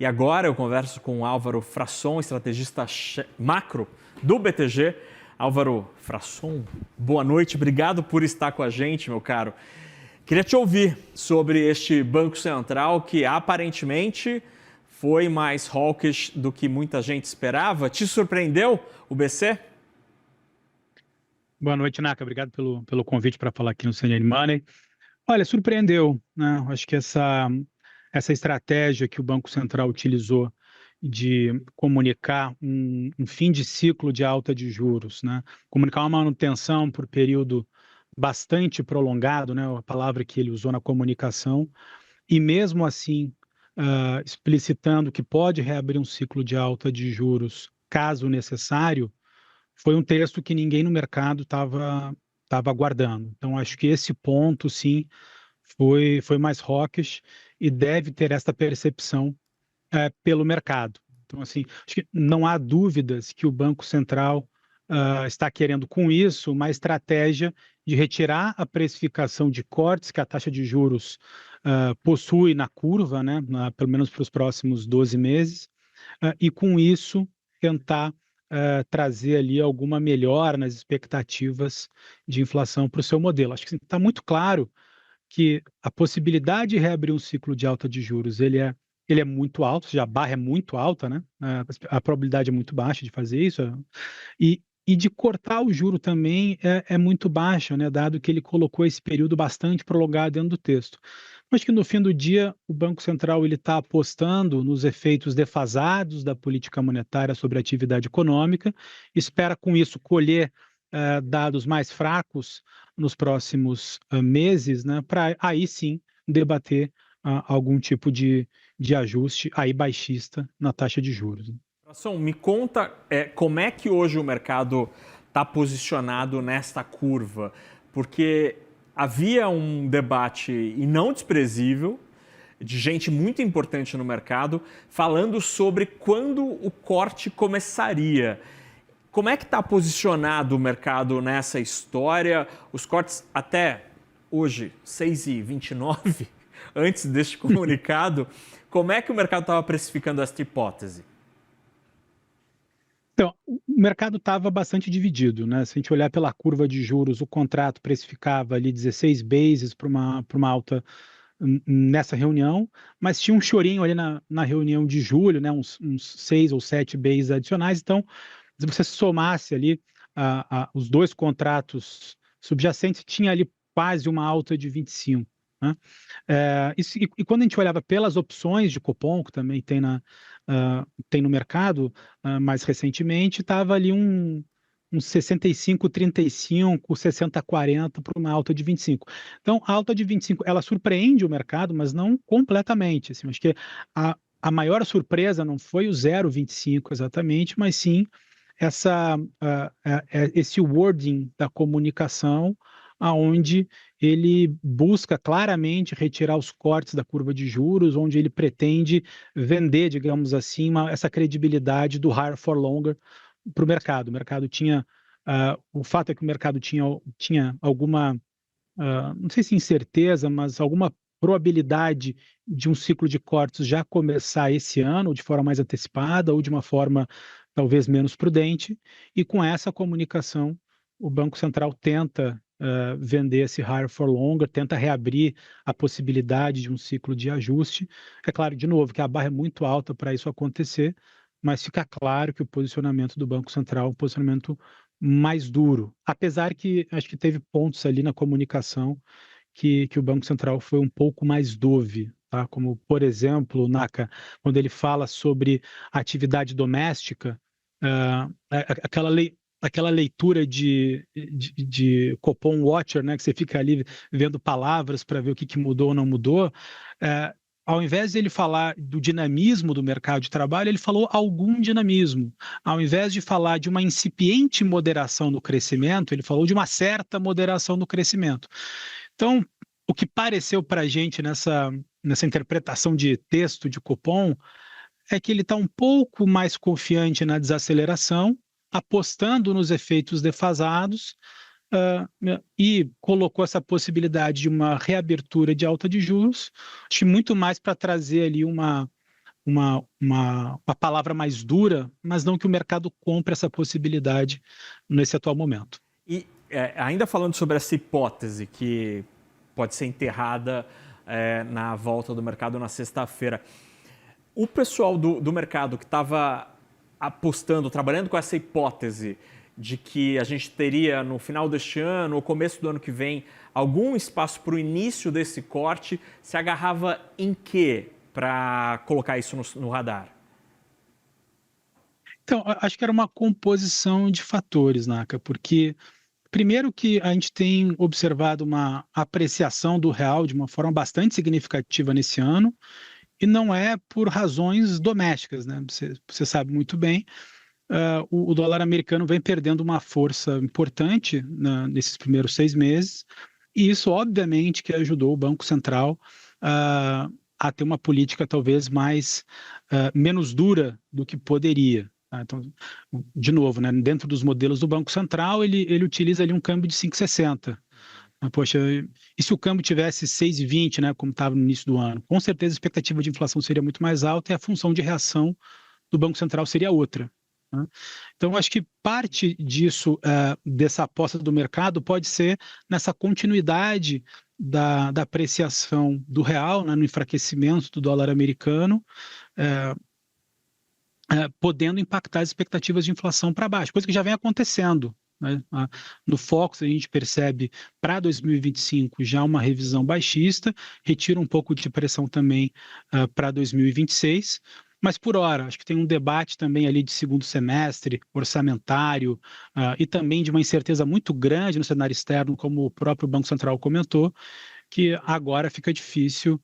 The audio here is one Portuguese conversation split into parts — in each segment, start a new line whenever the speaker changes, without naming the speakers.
E agora eu converso com o Álvaro Frasson, estrategista macro do BTG. Álvaro Frasson, boa noite, obrigado por estar com a gente, meu caro. Queria te ouvir sobre este Banco Central que aparentemente foi mais hawkish do que muita gente esperava. Te surpreendeu o BC?
Boa noite, Naka. Obrigado pelo convite para falar aqui no CNN Money. Olha, surpreendeu, né? Acho que essa estratégia que o Banco Central utilizou de comunicar um fim de ciclo de alta de juros, né? Comunicar uma manutenção por período bastante prolongado, né? A palavra que ele usou na comunicação, e mesmo assim explicitando que pode reabrir um ciclo de alta de juros caso necessário, foi um texto que ninguém no mercado estava aguardando. Então, acho que esse ponto, sim, foi mais hawkish e deve ter esta percepção pelo mercado. Então, assim, acho que não há dúvidas que o Banco Central está querendo, com isso, uma estratégia de retirar a precificação de cortes que a taxa de juros possui na curva, né, pelo menos para os próximos 12 meses, e com isso tentar trazer ali alguma melhora nas expectativas de inflação para o seu modelo. Acho que está muito claro que a possibilidade de reabrir um ciclo de alta de juros, ele é muito alto, ou seja, a barra é muito alta, né? A probabilidade é muito baixa de fazer isso, e de cortar o juro também é muito baixa, né? Dado que ele colocou esse período bastante prolongado dentro do texto. Acho que no fim do dia o Banco Central ele está apostando nos efeitos defasados da política monetária sobre a atividade econômica, espera com isso colher dados mais fracos nos próximos meses, né, para aí sim debater algum tipo de ajuste aí baixista na taxa de juros.
Frasson, me conta como é que hoje o mercado está posicionado nesta curva, porque havia um debate e não desprezível de gente muito importante no mercado falando sobre quando o corte começaria. Como é que está posicionado o mercado nessa história? Os cortes até hoje, 6h29, antes deste comunicado, como é que o mercado estava precificando esta hipótese?
Então, o mercado estava bastante dividido, né? Se a gente olhar pela curva de juros, o contrato precificava ali 16 bases para uma alta nessa reunião, mas tinha um chorinho ali na reunião de julho, né? Uns 6 ou 7 bases adicionais. Então, se você somasse ali os dois contratos subjacentes, tinha ali quase uma alta de 25. Né? E quando a gente olhava pelas opções de cupom, que também tem no mercado mais recentemente, estava ali um 65-35, 60-40 para uma alta de 25. Então, a alta de 25, ela surpreende o mercado, mas não completamente. Assim, acho que a maior surpresa não foi o 0,25 exatamente, mas sim esse wording da comunicação, aonde ele busca claramente retirar os cortes da curva de juros, onde ele pretende vender, digamos assim, essa credibilidade do higher for longer para o mercado. O mercado tinha, o fato é que o mercado tinha alguma, não sei se incerteza, mas alguma probabilidade de um ciclo de cortes já começar esse ano, ou de forma mais antecipada, ou de uma forma talvez menos prudente, e com essa comunicação o Banco Central tenta vender esse higher for longer, tenta reabrir a possibilidade de um ciclo de ajuste. É claro, de novo, que a barra é muito alta para isso acontecer, mas fica claro que o posicionamento do Banco Central é um posicionamento mais duro, apesar que acho que teve pontos ali na comunicação que o Banco Central foi um pouco mais dove, tá? Como, por exemplo, Naka, quando ele fala sobre atividade doméstica, aquela leitura de Copom Watcher, né, que você fica ali vendo palavras para ver o que mudou ou não mudou, ao invés de ele falar do dinamismo do mercado de trabalho, ele falou algum dinamismo. Ao invés de falar de uma incipiente moderação no crescimento, ele falou de uma certa moderação no crescimento. Então, o que pareceu para a gente nessa interpretação de texto de Copom é que ele está um pouco mais confiante na desaceleração, apostando nos efeitos defasados, e colocou essa possibilidade de uma reabertura de alta de juros, acho que muito mais para trazer ali uma palavra mais dura, mas não que o mercado compre essa possibilidade nesse atual momento.
E ainda falando sobre essa hipótese que pode ser enterrada na volta do mercado na sexta-feira, o pessoal do mercado que estava apostando, trabalhando com essa hipótese de que a gente teria no final deste ano ou começo do ano que vem algum espaço para o início desse corte, se agarrava em quê para colocar isso no radar?
Então, acho que era uma composição de fatores, Naka, porque primeiro que a gente tem observado uma apreciação do real de uma forma bastante significativa nesse ano, e não é por razões domésticas, né? Você sabe muito bem, o dólar americano vem perdendo uma força importante nesses primeiros 6 meses, e isso obviamente que ajudou o Banco Central a ter uma política talvez menos dura do que poderia. Então, de novo, né, dentro dos modelos do Banco Central, ele utiliza ali um câmbio de 5,60. Poxa, e se o câmbio tivesse 6,20, né, como estava no início do ano? Com certeza a expectativa de inflação seria muito mais alta e a função de reação do Banco Central seria outra. Né? Então, acho que parte disso, dessa aposta do mercado, pode ser nessa continuidade da apreciação do real, né, no enfraquecimento do dólar americano, podendo impactar as expectativas de inflação para baixo, coisa que já vem acontecendo. Né? No Focus, a gente percebe para 2025 já uma revisão baixista, retira um pouco de pressão também para 2026, mas por hora, acho que tem um debate também ali de segundo semestre, orçamentário, e também de uma incerteza muito grande no cenário externo, como o próprio Banco Central comentou, que agora fica difícil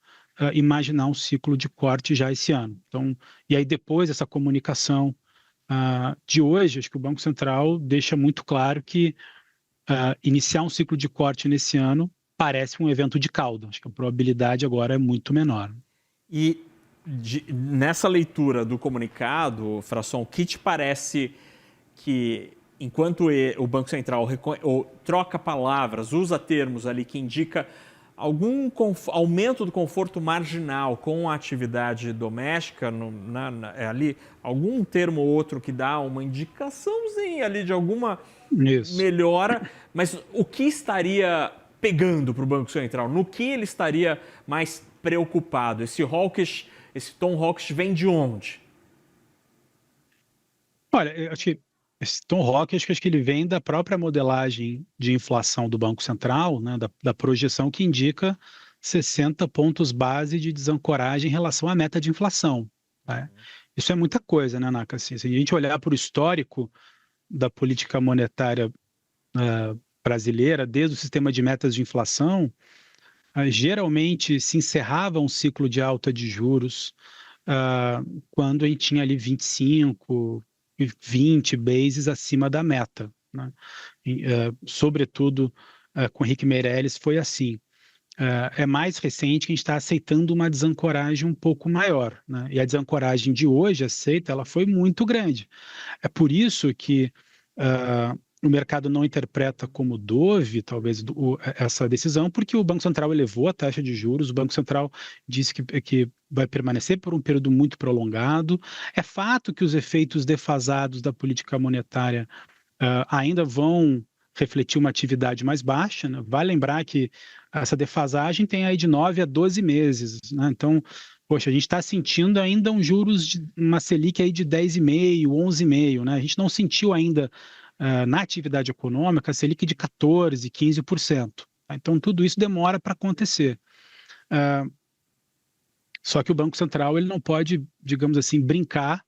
imaginar um ciclo de corte já esse ano. Então, e aí depois dessa comunicação de hoje, acho que o Banco Central deixa muito claro que iniciar um ciclo de corte nesse ano parece um evento de cauda. Acho que a probabilidade agora é muito menor.
E nessa leitura do comunicado, Frasson, o que te parece que, enquanto o Banco Central troca palavras, usa termos ali que indica algum aumento do conforto marginal com a atividade doméstica, ali, algum termo ou outro que dá uma indicaçãozinha ali de alguma melhora, mas o que estaria pegando para o Banco Central? No que ele estaria mais preocupado? Esse tom hawkish vem de onde?
Olha, eu acho que esse tom hawkish, acho que ele vem da própria modelagem de inflação do Banco Central, né, da projeção que indica 60 pontos base de desancoragem em relação à meta de inflação. Né? Isso é muita coisa, né, Naka? Assim, se a gente olhar para o histórico da política monetária brasileira, desde o sistema de metas de inflação, geralmente se encerrava um ciclo de alta de juros quando a gente tinha ali 25, 20 bases acima da meta. Né? Sobretudo com Henrique Meirelles foi assim. É mais recente que a gente está aceitando uma desancoragem um pouco maior. Né? E a desancoragem de hoje aceita, ela foi muito grande. É por isso que o mercado não interpreta como dove, talvez, essa decisão, porque o Banco Central elevou a taxa de juros, o Banco Central disse que vai permanecer por um período muito prolongado. É fato que os efeitos defasados da política monetária ainda vão refletir uma atividade mais baixa. Né? Vale lembrar que essa defasagem tem aí de 9 a 12 meses. Né? Então, poxa, a gente está sentindo ainda um juros, uma Selic aí de 10,5%, 11,5%. Né? A gente não sentiu ainda na atividade econômica, a Selic de 14%, 15%. Então, tudo isso demora para acontecer. Só que o Banco Central ele não pode, digamos assim, brincar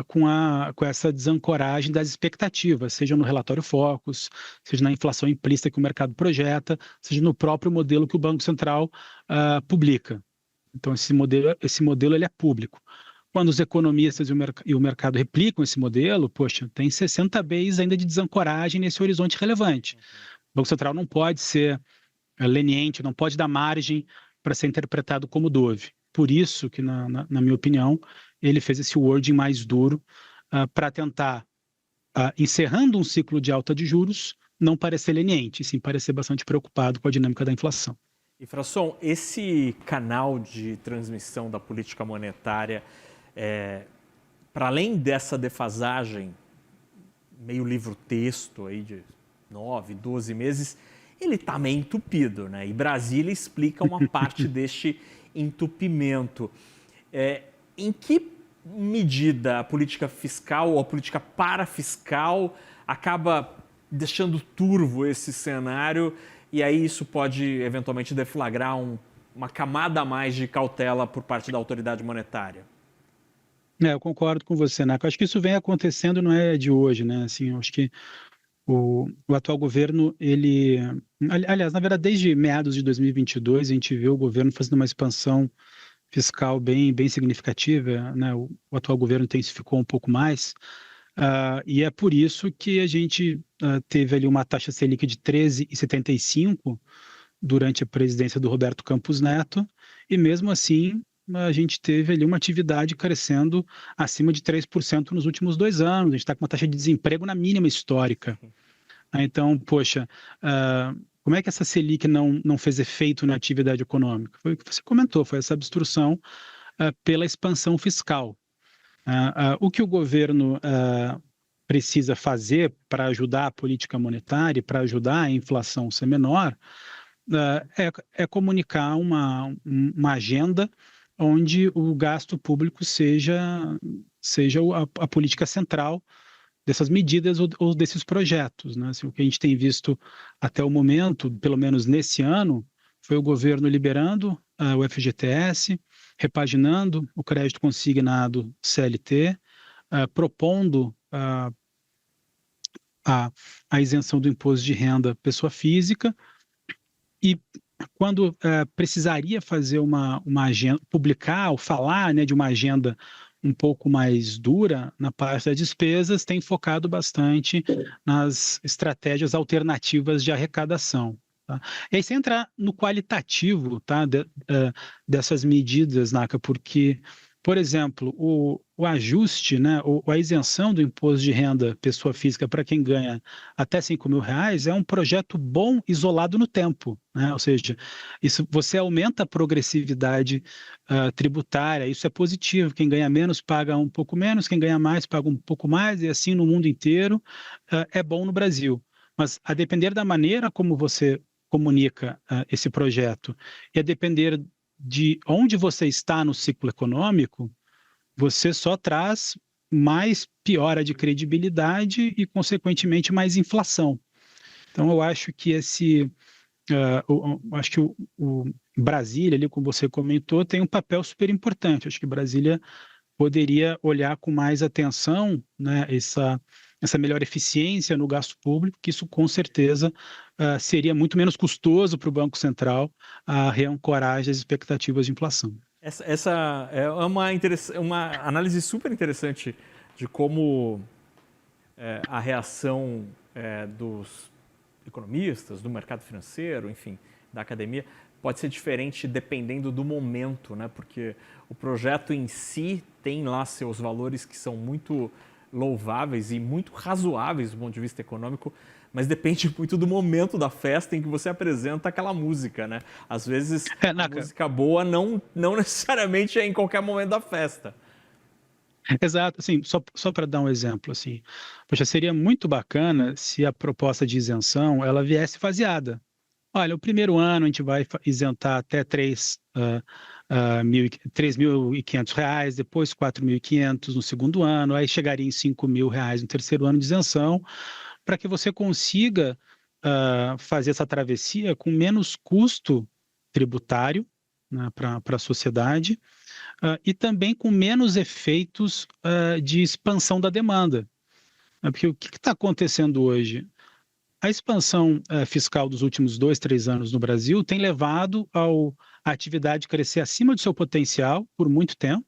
com essa desancoragem das expectativas, seja no relatório Focus, seja na inflação implícita que o mercado projeta, seja no próprio modelo que o Banco Central publica. Então, esse modelo ele é público. Quando os economistas e o mercado replicam esse modelo, poxa, tem 60 bases ainda de desancoragem nesse horizonte relevante. O Banco Central não pode ser leniente, não pode dar margem para ser interpretado como dove. Por isso que, na minha opinião, ele fez esse wording mais duro para tentar, encerrando um ciclo de alta de juros, não parecer leniente, sim parecer bastante preocupado com a dinâmica da inflação.
E, Frasson, esse canal de transmissão da política monetária, para além dessa defasagem, meio livro-texto aí de 9, 12 meses, ele está meio entupido, né? E Brasília explica uma parte deste entupimento. Em que medida a política fiscal ou a política parafiscal acaba deixando turvo esse cenário e aí isso pode eventualmente deflagrar uma camada a mais de cautela por parte da autoridade monetária?
Eu concordo com você, né? Eu acho que isso vem acontecendo, não é de hoje, né? Assim, eu acho que o atual governo, aliás, na verdade, desde meados de 2022, a gente vê o governo fazendo uma expansão fiscal bem significativa, né? O atual governo intensificou um pouco mais, e é por isso que a gente teve ali uma taxa Selic de 13,75 durante a presidência do Roberto Campos Neto, e mesmo assim a gente teve ali uma atividade crescendo acima de 3% nos últimos 2 anos, a gente está com uma taxa de desemprego na mínima histórica. Então, poxa, como é que essa Selic não fez efeito na atividade econômica? Foi o que você comentou, foi essa obstrução pela expansão fiscal. O que o governo precisa fazer para ajudar a política monetária, para ajudar a inflação ser menor, é comunicar uma agenda onde o gasto público seja a política central dessas medidas ou desses projetos, né? Assim, o que a gente tem visto até o momento, pelo menos nesse ano, foi o governo liberando o FGTS, repaginando o crédito consignado CLT, propondo a isenção do imposto de renda pessoa física, e quando precisaria fazer uma agenda, publicar ou falar, né, de uma agenda um pouco mais dura na parte das despesas, tem focado bastante nas estratégias alternativas de arrecadação. Tá? E aí você entra no qualitativo, tá, dessas medidas, Naka, porque, por exemplo, o ajuste, né, a isenção do imposto de renda pessoa física para quem ganha até R$ 5.000 é um projeto bom isolado no tempo, né? Ou seja, isso, você aumenta a progressividade tributária, isso é positivo, quem ganha menos paga um pouco menos, quem ganha mais paga um pouco mais, e assim no mundo inteiro é bom no Brasil. Mas a depender da maneira como você comunica esse projeto e a depender de onde você está no ciclo econômico, você só traz mais piora de credibilidade e, consequentemente, mais inflação. Então, eu acho que acho que o Brasília, ali, como você comentou, tem um papel super importante. Acho que Brasília poderia olhar com mais atenção, né, essa melhor eficiência no gasto público, que isso com certeza seria muito menos custoso para o Banco Central reancorar as expectativas de inflação.
Essa é uma análise super interessante de como a reação dos economistas, do mercado financeiro, enfim, da academia, pode ser diferente dependendo do momento, né? Porque o projeto em si tem lá seus valores que são muito louváveis e muito razoáveis do ponto de vista econômico, mas depende muito do momento da festa em que você apresenta aquela música, né? Às vezes a música boa não necessariamente é em qualquer momento da festa.
Exato, assim, só para dar um exemplo, assim, poxa, seria muito bacana se a proposta de isenção ela viesse faseada. Olha, o primeiro ano a gente vai isentar até R$ 3.500, depois R$ 4.500 no segundo ano, aí chegaria em R$ 5.000 no terceiro ano de isenção, para que você consiga fazer essa travessia com menos custo tributário, né, para a sociedade, e também com menos efeitos de expansão da demanda. Porque o que está acontecendo hoje? A expansão fiscal dos últimos 2, 3 anos no Brasil tem levado a atividade crescer acima do seu potencial por muito tempo.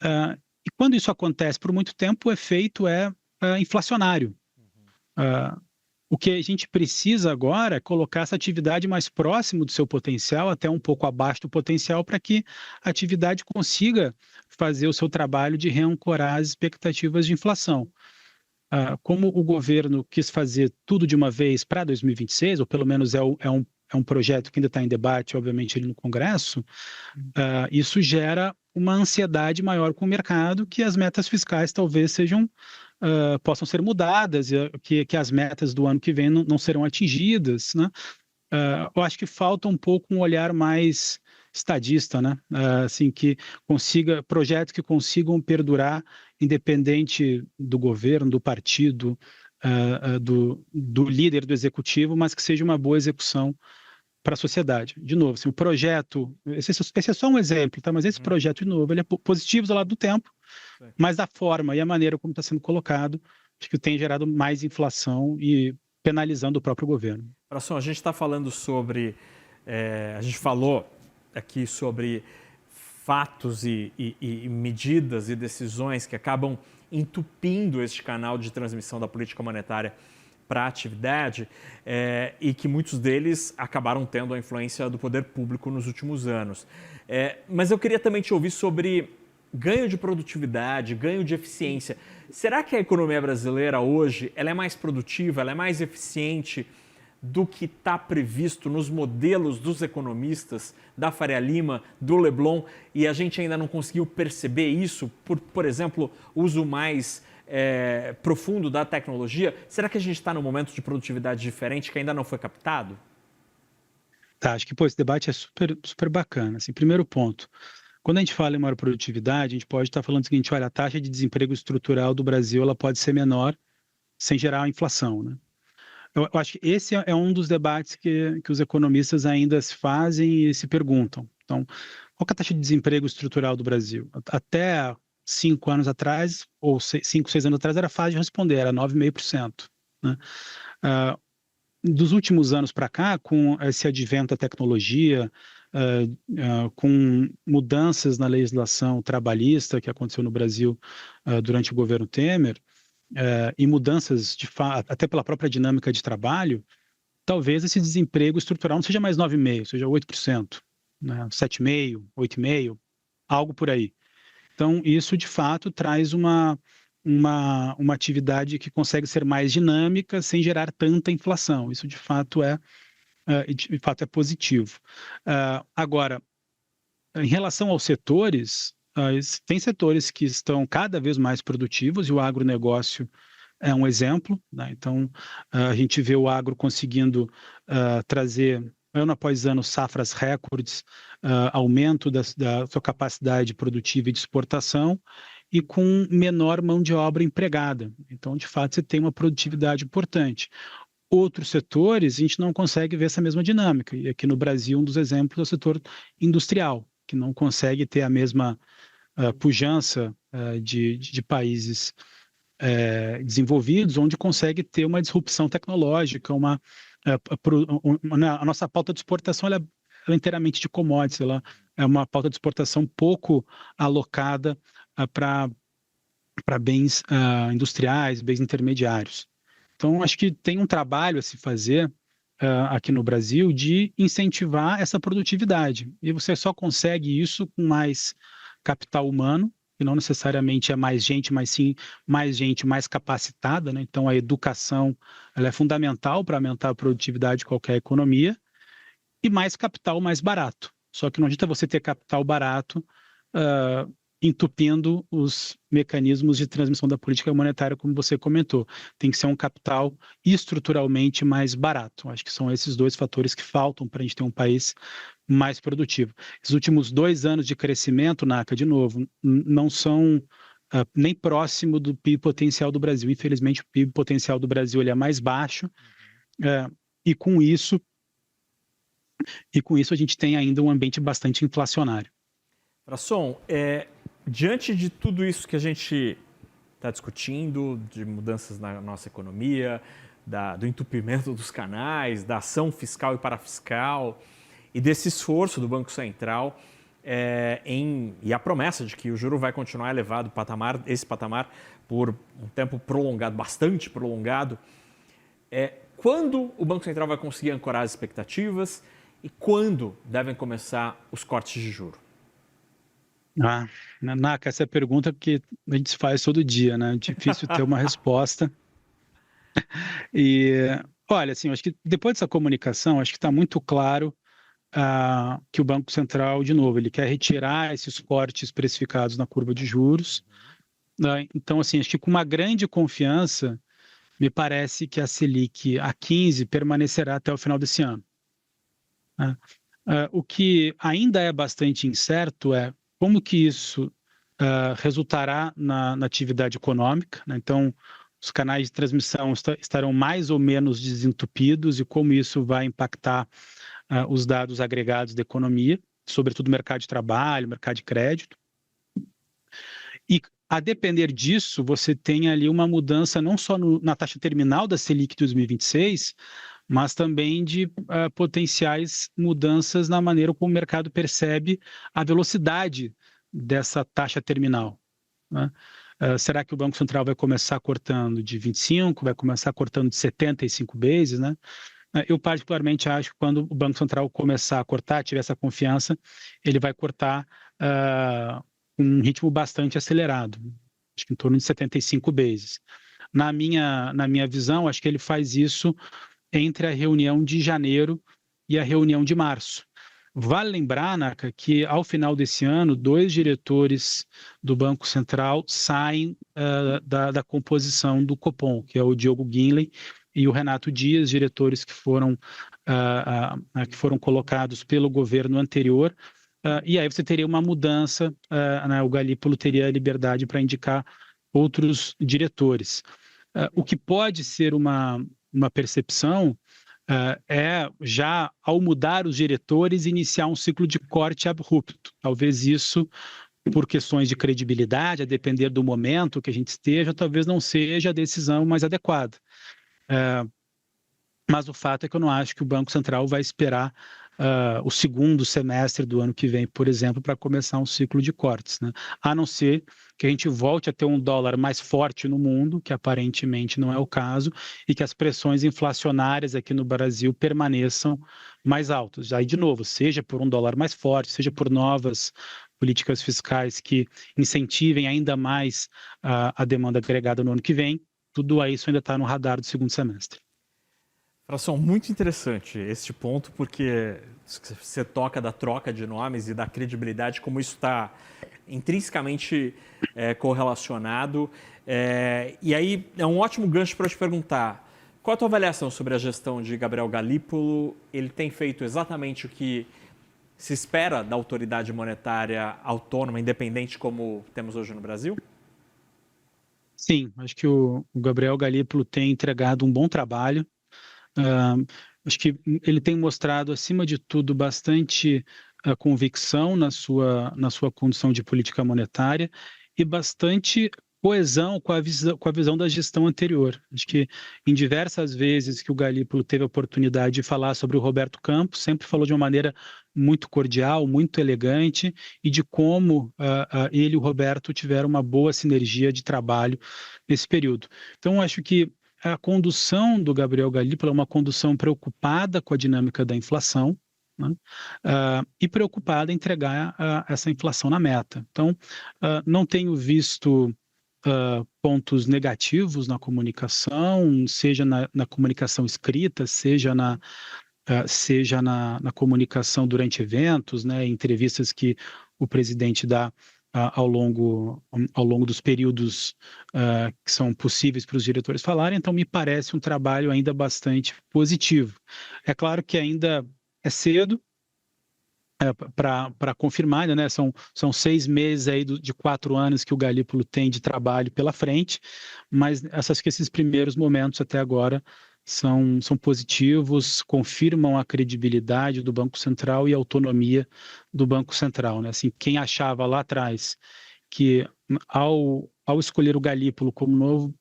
E quando isso acontece por muito tempo, o efeito é inflacionário. O que a gente precisa agora é colocar essa atividade mais próximo do seu potencial, até um pouco abaixo do potencial, para que a atividade consiga fazer o seu trabalho de reancorar as expectativas de inflação. Como o governo quis fazer tudo de uma vez para 2026, ou pelo menos é é um projeto que ainda está em debate, obviamente, ali no Congresso, isso gera uma ansiedade maior com o mercado, que as metas fiscais talvez possam ser mudadas, que as metas do ano que vem não serão atingidas, né? Eu acho que falta um pouco um olhar mais estadista, né? Assim, que projetos que consigam perdurar independente do governo, do partido, do líder do executivo, mas que seja uma boa execução para a sociedade. De novo, assim, o projeto, esse é só um exemplo, tá? Mas esse projeto, de novo, ele é positivo ao lado do tempo, mas a forma e a maneira como está sendo colocado, acho que tem gerado mais inflação e penalizando o próprio governo.
Frasson, a gente está falando sobre, a gente falou aqui sobre fatos e medidas e decisões que acabam entupindo este canal de transmissão da política monetária para a atividade e que muitos deles acabaram tendo a influência do poder público nos últimos anos. Mas eu queria também te ouvir sobre ganho de produtividade, ganho de eficiência. Será que a economia brasileira hoje ela é mais produtiva, ela é mais eficiente do que está previsto nos modelos dos economistas, da Faria Lima, do Leblon, e a gente ainda não conseguiu perceber isso por exemplo, uso mais profundo da tecnologia? Será que a gente está num momento de produtividade diferente que ainda não foi captado?
Tá, acho que esse debate é super, super bacana. Assim, primeiro ponto, quando a gente fala em maior produtividade, a gente pode estar falando o seguinte: olha, a taxa de desemprego estrutural do Brasil ela pode ser menor sem gerar inflação, né? Eu acho que esse é um dos debates que os economistas ainda se fazem e se perguntam. Então, qual que é a taxa de desemprego estrutural do Brasil? Até 5 anos atrás, ou 5, 6 anos atrás, era fácil de responder, era 9,5%. Né? Dos últimos anos para cá, com esse advento da tecnologia, com mudanças na legislação trabalhista que aconteceu no Brasil durante o governo Temer, e mudanças até pela própria dinâmica de trabalho, talvez esse desemprego estrutural não seja mais 9,5%, seja 8%, né? 7,5%, 8,5%, algo por aí. Então, isso de fato traz uma atividade que consegue ser mais dinâmica sem gerar tanta inflação. Isso de fato é positivo. Agora, em relação aos setores, tem setores que estão cada vez mais produtivos e o agronegócio é um exemplo, né? Então, a gente vê o agro conseguindo trazer, ano após ano, safras recordes, aumento da sua capacidade produtiva e de exportação e com menor mão de obra empregada. Então, de fato, você tem uma produtividade importante. Outros setores, a gente não consegue ver essa mesma dinâmica. E aqui no Brasil, um dos exemplos é o setor industrial, que não consegue ter a mesma pujança de países desenvolvidos, onde consegue ter uma disrupção tecnológica, a nossa pauta de exportação ela é inteiramente de commodities, ela é uma pauta de exportação pouco alocada para bens industriais, bens intermediários. Então, acho que tem um trabalho a se fazer aqui no Brasil de incentivar essa produtividade. E você só consegue isso com mais capital humano, que não necessariamente é mais gente, mas sim mais gente mais capacitada, né? Então, a educação ela é fundamental para aumentar a produtividade de qualquer economia, e mais capital mais barato. Só que não adianta você ter capital barato entupindo os mecanismos de transmissão da política monetária, como você comentou. Tem que ser um capital estruturalmente mais barato. Acho que são esses dois fatores que faltam para a gente ter um país mais produtivo. Os últimos 2 anos de crescimento, Naka, de novo, não são nem próximo do PIB potencial do Brasil. Infelizmente, o PIB potencial do Brasil ele é mais baixo, e com isso a gente tem ainda um ambiente bastante inflacionário.
Frasson, diante de tudo isso que a gente está discutindo, de mudanças na nossa economia, do entupimento dos canais, da ação fiscal e parafiscal, e desse esforço do Banco Central e a promessa de que o juro vai continuar elevado, esse patamar, por um tempo prolongado, bastante prolongado, quando o Banco Central vai conseguir ancorar as expectativas e quando devem começar os cortes de juros?
Naka, essa é a pergunta que a gente faz todo dia, né? Difícil ter uma resposta. E, Olha, assim, eu acho que depois dessa comunicação, acho que está muito claro que o Banco Central, de novo, ele quer retirar esses cortes precificados na curva de juros, né? Então, assim, acho que com uma grande confiança, me parece que a Selic a 15 permanecerá até o final desse ano, né? O que ainda é bastante incerto é como que isso resultará na atividade econômica, né? Então, os canais de transmissão estarão mais ou menos desentupidos e como isso vai impactar os dados agregados da economia, sobretudo mercado de trabalho, mercado de crédito. E a depender disso, você tem ali uma mudança não só na taxa terminal da Selic 2026, mas também de potenciais mudanças na maneira como o mercado percebe a velocidade dessa taxa terminal, né? Será que o Banco Central vai começar cortando de 25, vai começar cortando de 75 bases, né? Eu particularmente acho que quando o Banco Central começar a cortar, tiver essa confiança, ele vai cortar com um ritmo bastante acelerado, acho que em torno de 75 bases. Na minha visão, acho que ele faz isso entre a reunião de janeiro e a reunião de março. Vale lembrar, Naka, que ao final desse ano, 2 diretores do Banco Central saem da composição do Copom, que é o Diogo Guinle e o Renato Dias, diretores que foram colocados pelo governo anterior. E aí você teria uma mudança, né, o Galípolo teria a liberdade para indicar outros diretores. O que pode ser uma percepção já, ao mudar os diretores, iniciar um ciclo de corte abrupto. Talvez isso, por questões de credibilidade, a depender do momento que a gente esteja, talvez não seja a decisão mais adequada. Mas o fato é que eu não acho que o Banco Central vai esperar o segundo semestre do ano que vem, por exemplo, para começar um ciclo de cortes, né? A não ser que a gente volte a ter um dólar mais forte no mundo, que aparentemente não é o caso, e que as pressões inflacionárias aqui no Brasil permaneçam mais altas. Aí, de novo, seja por um dólar mais forte, seja por novas políticas fiscais que incentivem ainda mais a demanda agregada no ano que vem, tudo isso ainda está no radar do segundo semestre.
Fração, muito interessante este ponto, porque você toca da troca de nomes e da credibilidade, como isso está intrinsecamente correlacionado. E aí é um ótimo gancho para eu te perguntar, qual a tua avaliação sobre a gestão de Gabriel Galípolo? Ele tem feito exatamente o que se espera da autoridade monetária autônoma, independente como temos hoje no Brasil?
Sim, acho que o Gabriel Galípolo tem entregado um bom trabalho. Acho que ele tem mostrado, acima de tudo, bastante convicção na sua condução de política monetária e bastante coesão com a visão da gestão anterior. Acho que em diversas vezes que o Galípolo teve a oportunidade de falar sobre o Roberto Campos, sempre falou de uma maneira muito cordial, muito elegante, e de como ele e o Roberto tiveram uma boa sinergia de trabalho nesse período. Então, acho que a condução do Gabriel Galípolo é uma condução preocupada com a dinâmica da inflação, né? E preocupada em entregar essa inflação na meta. Então, não tenho visto pontos negativos na comunicação, seja na comunicação escrita, seja na comunicação durante eventos, né, entrevistas que o presidente dá ao longo dos períodos que são possíveis para os diretores falarem, então me parece um trabalho ainda bastante positivo. É claro que ainda é cedo para confirmar, né? São 6 meses aí de 4 anos que o Galípolo tem de trabalho pela frente, mas esses primeiros momentos até agora são positivos, confirmam a credibilidade do Banco Central e a autonomia do Banco Central, né? Assim, quem achava lá atrás que ao escolher o Galípolo como novo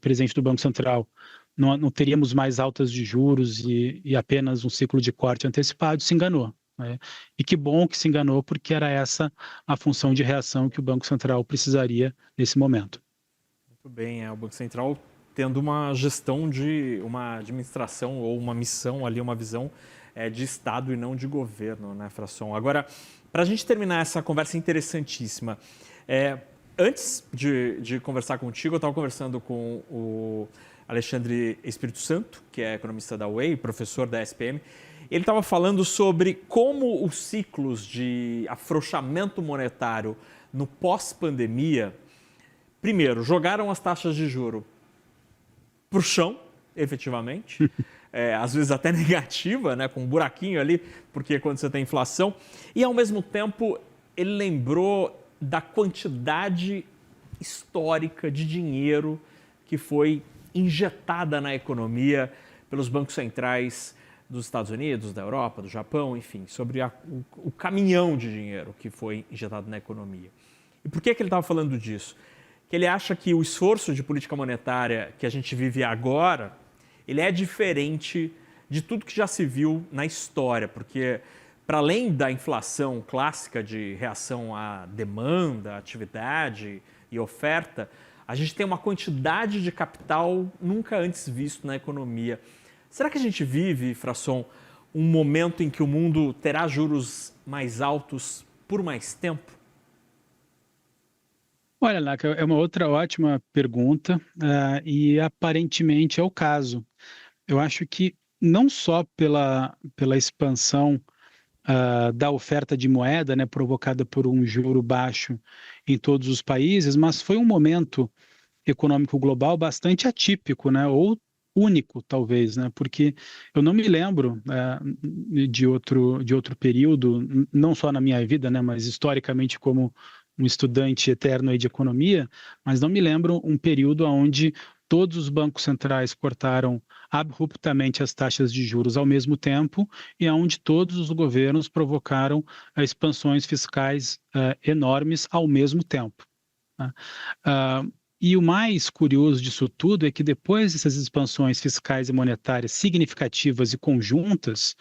presidente do Banco Central, não teríamos mais altas de juros e apenas um ciclo de corte antecipado, se enganou, né? E que bom que se enganou, porque era essa a função de reação que o Banco Central precisaria nesse momento.
Muito bem, o Banco Central tendo uma gestão uma administração ou uma missão ali, uma visão de Estado e não de governo, né, Frasson? Agora, para a gente terminar essa conversa interessantíssima, Antes de conversar contigo, eu estava conversando com o Alexandre Espírito Santo, que é economista da UEI, professor da SPM. Ele estava falando sobre como os ciclos de afrouxamento monetário no pós-pandemia, primeiro, jogaram as taxas de juro para o chão, efetivamente, às vezes até negativa, né, com um buraquinho ali, porque quando você tem inflação, e ao mesmo tempo ele lembrou da quantidade histórica de dinheiro que foi injetada na economia pelos bancos centrais dos Estados Unidos, da Europa, do Japão, enfim, sobre o caminhão de dinheiro que foi injetado na economia. E por que ele estava falando disso? Que ele acha que o esforço de política monetária que a gente vive agora, ele é diferente de tudo que já se viu na história, porque para além da inflação clássica de reação à demanda, atividade e oferta, a gente tem uma quantidade de capital nunca antes visto na economia. Será que a gente vive, Frasson, um momento em que o mundo terá juros mais altos por mais tempo?
Olha, Naka, é uma outra ótima pergunta, e aparentemente é o caso. Eu acho que não só pela expansão da oferta de moeda, né, provocada por um juro baixo em todos os países, mas foi um momento econômico global bastante atípico, né, ou único, talvez, né, porque eu não me lembro de outro período, não só na minha vida, né, mas historicamente como um estudante eterno aí de economia, mas não me lembro um período onde todos os bancos centrais cortaram abruptamente as taxas de juros ao mesmo tempo e onde todos os governos provocaram expansões fiscais enormes ao mesmo tempo. Né? E o mais curioso disso tudo é que depois dessas expansões fiscais e monetárias significativas e conjuntas,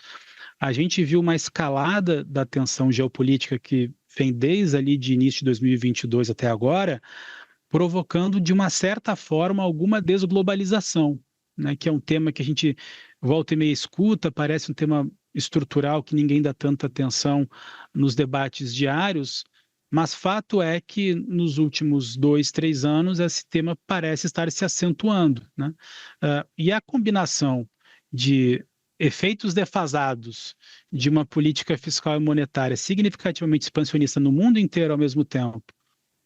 a gente viu uma escalada da tensão geopolítica que vem desde ali de início de 2022 até agora, provocando de uma certa forma alguma desglobalização, né, que é um tema que a gente volta e meia escuta, parece um tema estrutural que ninguém dá tanta atenção nos debates diários, mas fato é que nos últimos 2, 3 anos esse tema parece estar se acentuando, né? E a combinação de efeitos defasados de uma política fiscal e monetária significativamente expansionista no mundo inteiro ao mesmo tempo,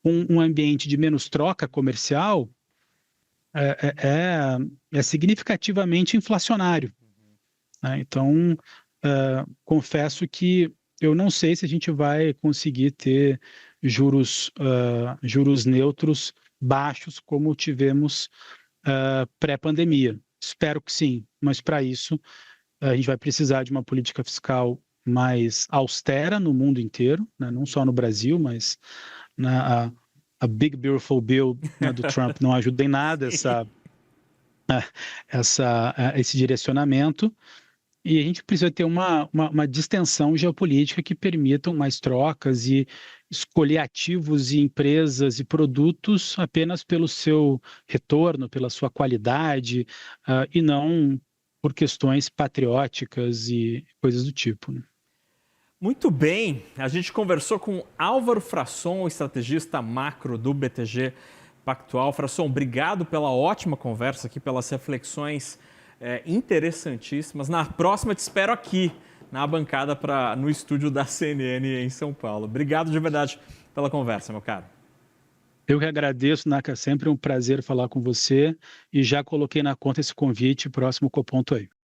um ambiente de menos troca comercial, é significativamente inflacionário. Né? Então, confesso que eu não sei se a gente vai conseguir ter juros neutros baixos como tivemos pré-pandemia. Espero que sim, mas para isso a gente vai precisar de uma política fiscal mais austera no mundo inteiro, né? Não só no Brasil, mas a Big Beautiful Bill, né, do Trump não ajuda em nada esse direcionamento, e a gente precisa ter uma distensão geopolítica que permitam mais trocas e escolher ativos e empresas e produtos apenas pelo seu retorno, pela sua qualidade, e não por questões patrióticas e coisas do tipo, né?
Muito bem, a gente conversou com Álvaro Frasson, estrategista macro do BTG Pactual. Frasson, obrigado pela ótima conversa aqui, pelas reflexões interessantíssimas. Na próxima te espero aqui na bancada no estúdio da CNN em São Paulo. Obrigado de verdade pela conversa, meu caro.
Eu que agradeço, Naka, sempre um prazer falar com você e já coloquei na conta esse convite, próximo Copom tô aí.